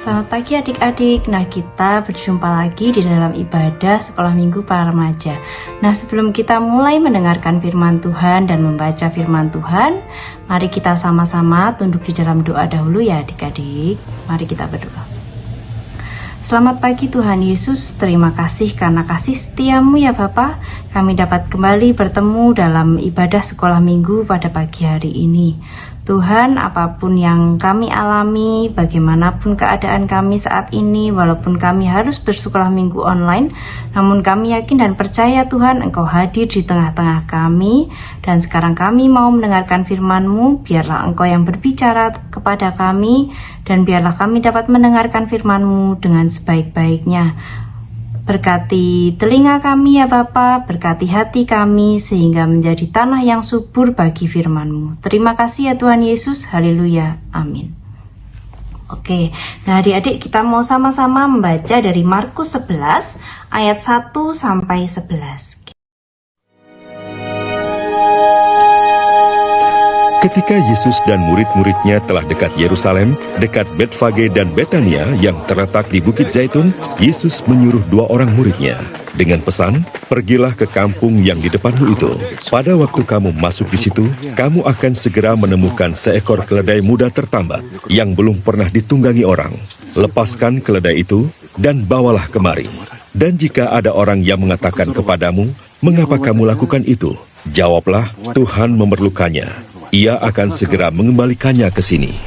Selamat pagi adik-adik. Nah, kita berjumpa lagi di dalam ibadah sekolah minggu para remaja. Nah, sebelum kita mulai mendengarkan firman Tuhan dan membaca firman Tuhan, mari kita sama-sama tunduk di dalam doa dahulu ya adik-adik. Mari kita berdoa. Selamat pagi Tuhan Yesus, terima kasih karena kasih setiamu ya Bapa. Kami dapat kembali bertemu dalam ibadah sekolah minggu pada pagi hari ini. Tuhan, apapun yang kami alami, bagaimanapun keadaan kami saat ini, walaupun kami harus bersekolah minggu online, namun kami yakin dan percaya Tuhan, Engkau hadir di tengah-tengah kami, dan sekarang kami mau mendengarkan firman-Mu. Biarlah Engkau yang berbicara kepada kami, dan biarlah kami dapat mendengarkan firman-Mu dengan sebaik-baiknya. Berkati telinga kami ya Bapa, berkati hati kami sehingga menjadi tanah yang subur bagi firman-Mu. Terima kasih ya Tuhan Yesus, haleluya, amin. Oke, nah adik-adik kita mau sama-sama membaca dari Markus 11 ayat 1 sampai 11. Ketika Yesus dan murid-muridnya telah dekat Yerusalem, dekat Betfage dan Betania yang terletak di Bukit Zaitun, Yesus menyuruh 2 orang muridnya dengan pesan, "Pergilah ke kampung yang di depanmu itu. Pada waktu kamu masuk di situ, kamu akan segera menemukan seekor keledai muda tertambat yang belum pernah ditunggangi orang. Lepaskan keledai itu dan bawalah kemari. Dan jika ada orang yang mengatakan kepadamu, 'Mengapa kamu lakukan itu?' Jawablah, 'Tuhan memerlukannya. Ia akan segera mengembalikannya ke sini.'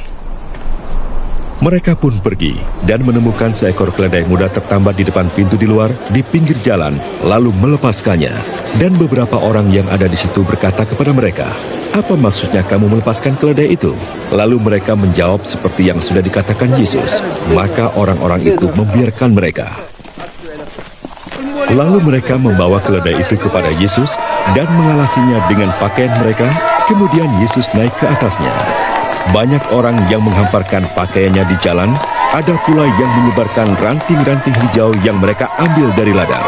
Mereka pun pergi dan menemukan seekor keledai muda tertambat di depan pintu di luar, di pinggir jalan, lalu melepaskannya. Dan beberapa orang yang ada di situ berkata kepada mereka, 'Apa maksudnya kamu melepaskan keledai itu?' Lalu mereka menjawab seperti yang sudah dikatakan Yesus. Maka orang-orang itu membiarkan mereka. Lalu mereka membawa keledai itu kepada Yesus dan mengalasinya dengan pakaian mereka. Kemudian Yesus naik ke atasnya. Banyak orang yang menghamparkan pakaiannya di jalan, ada pula yang menyebarkan ranting-ranting hijau yang mereka ambil dari ladang.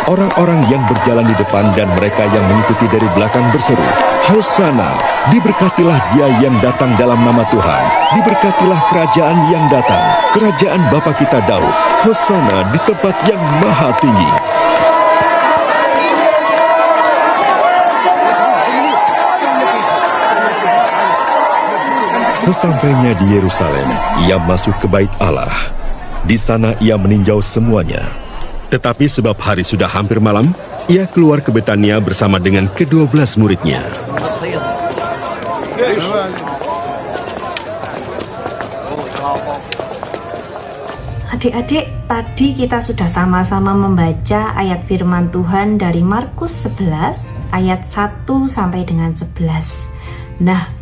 Orang-orang yang berjalan di depan dan mereka yang mengikuti dari belakang berseru, 'Hosana, diberkatilah dia yang datang dalam nama Tuhan. Diberkatilah kerajaan yang datang, kerajaan Bapa kita Daud. Hosana di tempat yang maha tinggi.' Sesampainya di Yerusalem, ia masuk ke bait Allah. Di sana ia meninjau semuanya. Tetapi sebab hari sudah hampir malam, ia keluar ke Betania bersama dengan ke-12 muridnya. Adik-adik, tadi kita sudah sama-sama membaca ayat firman Tuhan dari Markus 11 ayat 1 sampai dengan 11. Nah,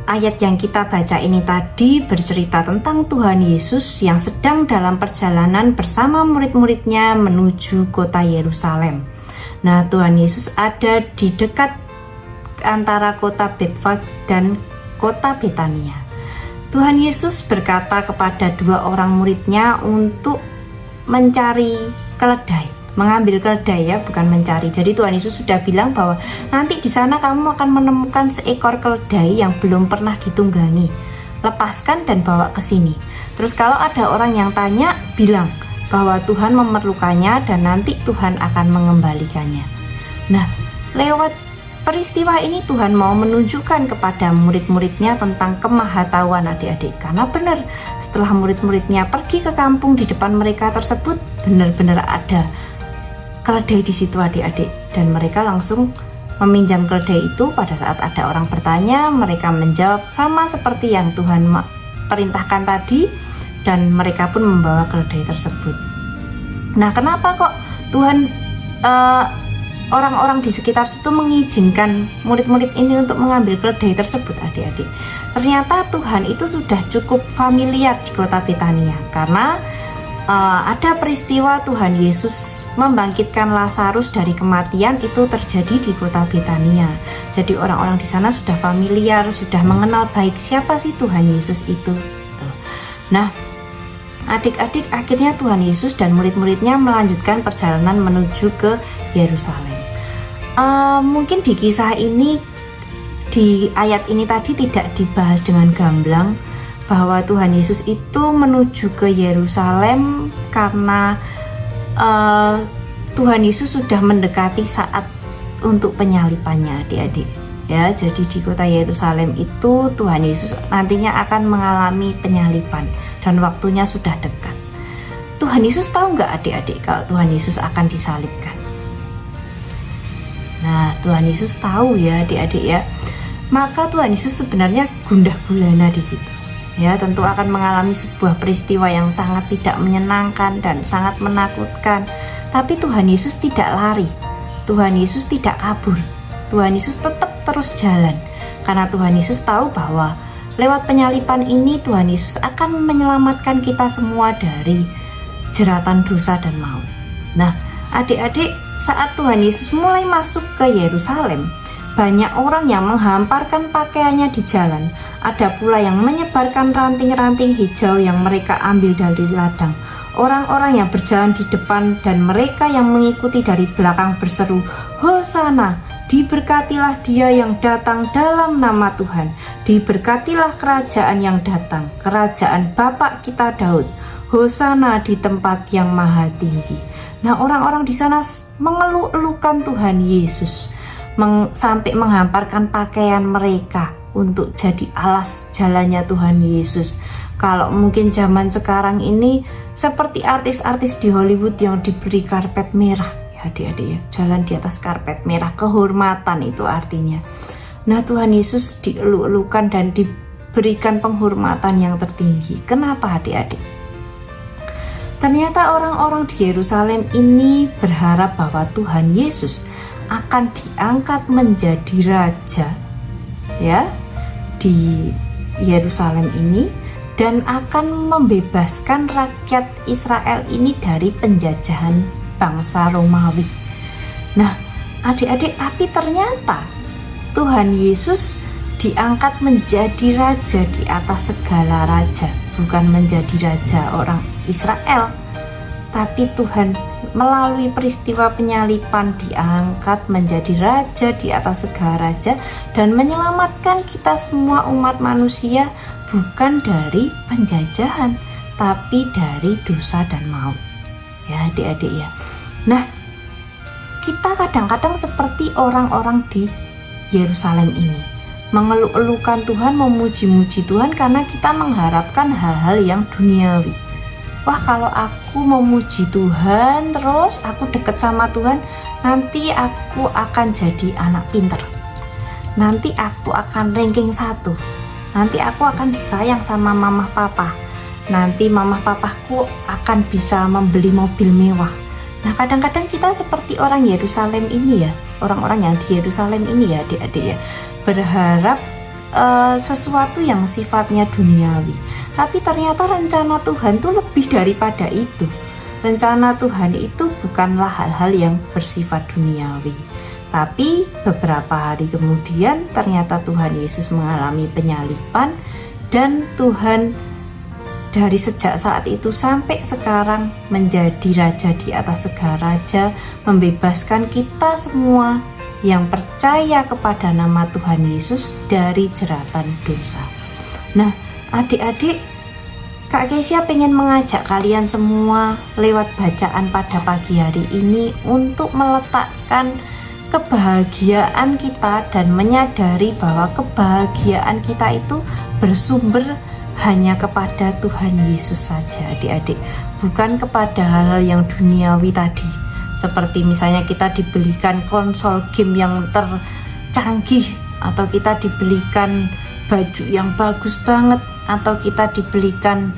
ayat yang kita baca ini tadi bercerita tentang Tuhan Yesus yang sedang dalam perjalanan bersama murid-muridnya menuju kota Yerusalem. Nah, Tuhan Yesus ada di dekat antara kota Betfage dan kota Betania. Tuhan Yesus berkata kepada 2 orang muridnya untuk mencari keledai. Mengambil keledai ya, bukan mencari. Jadi Tuhan Yesus sudah bilang bahwa nanti di sana kamu akan menemukan seekor keledai yang belum pernah ditunggangi. Lepaskan dan bawa ke sini. Terus kalau ada orang yang tanya, bilang bahwa Tuhan memerlukannya dan nanti Tuhan akan mengembalikannya. Nah, lewat peristiwa ini Tuhan mau menunjukkan kepada murid-muridnya tentang kemahatauan adik-adik. Karena benar, setelah murid-muridnya pergi ke kampung di depan mereka tersebut, benar-benar ada keledai di situ adik-adik, dan mereka langsung meminjam keledai itu. Pada saat ada orang bertanya, mereka menjawab sama seperti yang Tuhan perintahkan tadi, dan mereka pun membawa keledai tersebut. Nah, kenapa kok Tuhan orang-orang di sekitar situ mengizinkan murid-murid ini untuk mengambil keledai tersebut adik-adik? Ternyata Tuhan itu sudah cukup familiar di kota Betania, karena ada peristiwa Tuhan Yesus membangkitkan Lazarus dari kematian itu terjadi di kota Betania. Jadi orang-orang di sana sudah familiar, sudah mengenal baik siapa sih Tuhan Yesus itu. Nah, adik-adik, akhirnya Tuhan Yesus dan murid-muridnya melanjutkan perjalanan menuju ke Yerusalem. Mungkin di kisah ini, di ayat ini tadi tidak dibahas dengan gamblang bahwa Tuhan Yesus itu menuju ke Yerusalem karena Tuhan Yesus sudah mendekati saat untuk penyalipannya, adik-adik. Ya, jadi di kota Yerusalem itu Tuhan Yesus nantinya akan mengalami penyalipan dan waktunya sudah dekat. Tuhan Yesus tahu nggak, adik-adik, kalau Tuhan Yesus akan disalibkan? Nah, Tuhan Yesus tahu ya, adik-adik ya. Maka Tuhan Yesus sebenarnya gundah gulana di situ. Ya, tentu akan mengalami sebuah peristiwa yang sangat tidak menyenangkan dan sangat menakutkan. Tapi Tuhan Yesus tidak lari. Tuhan Yesus tidak kabur. Tuhan Yesus tetap terus jalan. Karena Tuhan Yesus tahu bahwa lewat penyalipan ini Tuhan Yesus akan menyelamatkan kita semua dari jeratan dosa dan maut. Nah, adik-adik, saat Tuhan Yesus mulai masuk ke Yerusalem, banyak orang yang menghamparkan pakaiannya di jalan. Ada pula yang menyebarkan ranting-ranting hijau yang mereka ambil dari ladang. Orang-orang yang berjalan di depan dan mereka yang mengikuti dari belakang berseru, "Hosana, diberkatilah dia yang datang dalam nama Tuhan. Diberkatilah kerajaan yang datang, kerajaan Bapa kita Daud. Hosana di tempat yang maha tinggi." Nah, orang-orang di sana mengeluh-elukan Tuhan Yesus, sampai menghamparkan pakaian mereka untuk jadi alas jalannya Tuhan Yesus. Kalau mungkin zaman sekarang ini seperti artis-artis di Hollywood yang diberi karpet merah, ya adik-adik ya, jalan di atas karpet merah, kehormatan itu artinya. Nah, Tuhan Yesus dielu-elukan dan diberikan penghormatan yang tertinggi. Kenapa, adik-adik? Ternyata orang-orang di Yerusalem ini berharap bahwa Tuhan Yesus akan diangkat menjadi raja, ya, di Yerusalem ini, dan akan membebaskan rakyat Israel ini dari penjajahan bangsa Romawi. Nah, adik-adik, tapi ternyata Tuhan Yesus diangkat menjadi raja di atas segala raja, bukan menjadi raja orang Israel, tapi Tuhan melalui peristiwa penyalipan diangkat menjadi raja di atas segala raja dan menyelamatkan kita semua umat manusia, bukan dari penjajahan tapi dari dosa dan maut. Ya, adik-adik ya. Nah, kita kadang-kadang seperti orang-orang di Yerusalem ini, mengeluh-elukan Tuhan, memuji-muji Tuhan karena kita mengharapkan hal-hal yang duniawi. Wah, kalau aku memuji Tuhan terus, aku deket sama Tuhan, nanti aku akan jadi anak pinter, nanti aku akan ranking 1, nanti aku akan disayang sama mamah papa, nanti mamah papaku akan bisa membeli mobil mewah. Nah, kadang-kadang kita seperti orang Yerusalem ini ya, orang-orang yang di Yerusalem ini ya, adik-adik ya, berharap sesuatu yang sifatnya duniawi. Tapi ternyata rencana Tuhan itu lebih daripada itu. Rencana Tuhan itu bukanlah hal-hal yang bersifat duniawi. Tapi beberapa hari kemudian ternyata Tuhan Yesus mengalami penyalipan, dan Tuhan dari sejak saat itu sampai sekarang menjadi raja di atas segala raja, membebaskan kita semua yang percaya kepada nama Tuhan Yesus dari jeratan dosa. Nah, adik-adik, Kak Kesia pengen mengajak kalian semua lewat bacaan pada pagi hari ini untuk meletakkan kebahagiaan kita dan menyadari bahwa kebahagiaan kita itu bersumber hanya kepada Tuhan Yesus saja, adik-adik, bukan kepada hal-hal yang duniawi tadi. Seperti misalnya kita dibelikan konsol game yang tercanggih, atau kita dibelikan baju yang bagus banget, atau kita dibelikan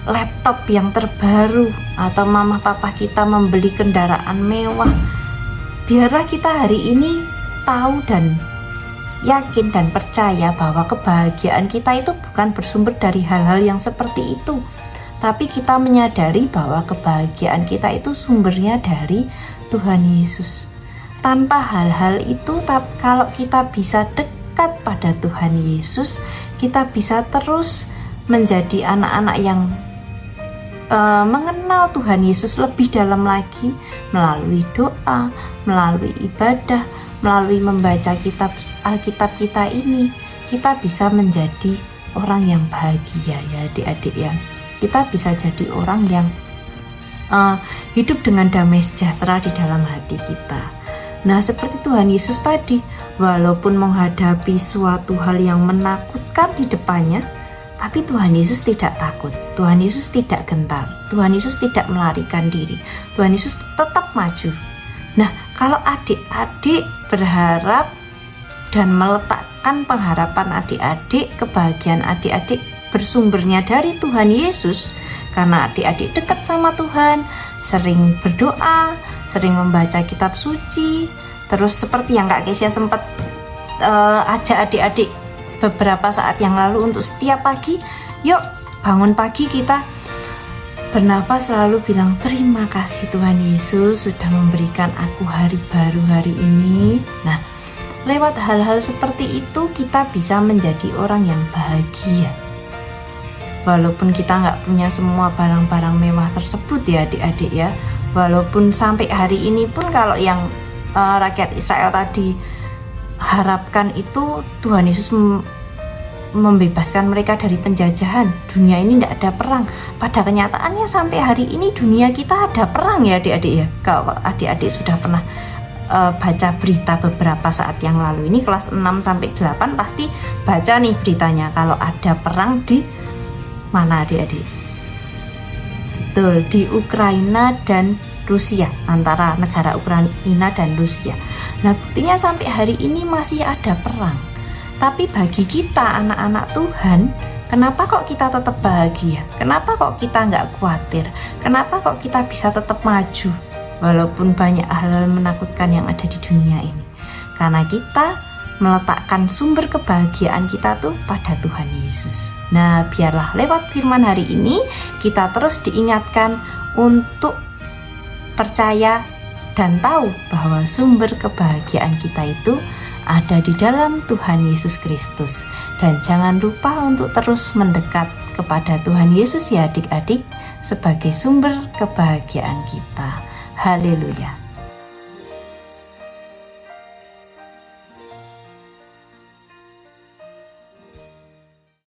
laptop yang terbaru, atau mama papa kita membeli kendaraan mewah. Biarlah kita hari ini tahu dan yakin dan percaya bahwa kebahagiaan kita itu bukan bersumber dari hal-hal yang seperti itu, tapi kita menyadari bahwa kebahagiaan kita itu sumbernya dari Tuhan Yesus. Tanpa hal-hal itu, kalau kita bisa dekat pada Tuhan Yesus, kita bisa terus menjadi anak-anak yang mengenal Tuhan Yesus lebih dalam lagi melalui doa, melalui ibadah, melalui membaca kitab Alkitab kita ini. Kita bisa menjadi orang yang bahagia ya adik-adik ya. Kita bisa jadi orang yang hidup dengan damai sejahtera di dalam hati kita. Nah, seperti Tuhan Yesus tadi, walaupun menghadapi suatu hal yang menakutkan di depannya, tapi Tuhan Yesus tidak takut, Tuhan Yesus tidak gentar, Tuhan Yesus tidak melarikan diri, Tuhan Yesus tetap maju. Nah, kalau adik-adik berharap dan meletakkan pengharapan adik-adik, kebahagiaan adik-adik bersumbernya dari Tuhan Yesus, karena adik-adik dekat sama Tuhan, sering berdoa, sering membaca kitab suci, terus seperti yang Kak Kesia sempat ajak adik-adik beberapa saat yang lalu untuk setiap pagi, yuk bangun pagi kita bernafas selalu bilang terima kasih Tuhan Yesus sudah memberikan aku hari baru hari ini. Nah, lewat hal-hal seperti itu kita bisa menjadi orang yang bahagia. Walaupun kita nggak punya semua barang-barang mewah tersebut ya adik-adik ya. Walaupun sampai hari ini pun kalau yang rakyat Israel tadi harapkan itu Tuhan Yesus membebaskan mereka dari penjajahan. Dunia ini tidak ada perang. Pada kenyataannya sampai hari ini dunia kita ada perang ya adik-adik ya. Kalau adik-adik sudah pernah baca berita beberapa saat yang lalu ini kelas 6 sampai 8 pasti baca nih beritanya kalau ada perang di mana adik-adik? Betul, di Ukraina dan Rusia, antara negara Ukraina dan Rusia. Nah, buktinya sampai hari ini masih ada perang. Tapi bagi kita anak-anak Tuhan, kenapa kok kita tetap bahagia? Kenapa kok kita nggak khawatir? Kenapa kok kita bisa tetap maju walaupun banyak hal menakutkan yang ada di dunia ini? Karena kita meletakkan sumber kebahagiaan kita tuh pada Tuhan Yesus. Nah, biarlah lewat firman hari ini kita terus diingatkan untuk percaya dan tahu bahwa sumber kebahagiaan kita itu ada di dalam Tuhan Yesus Kristus. Dan jangan lupa untuk terus mendekat kepada Tuhan Yesus ya adik-adik sebagai sumber kebahagiaan kita. Haleluya.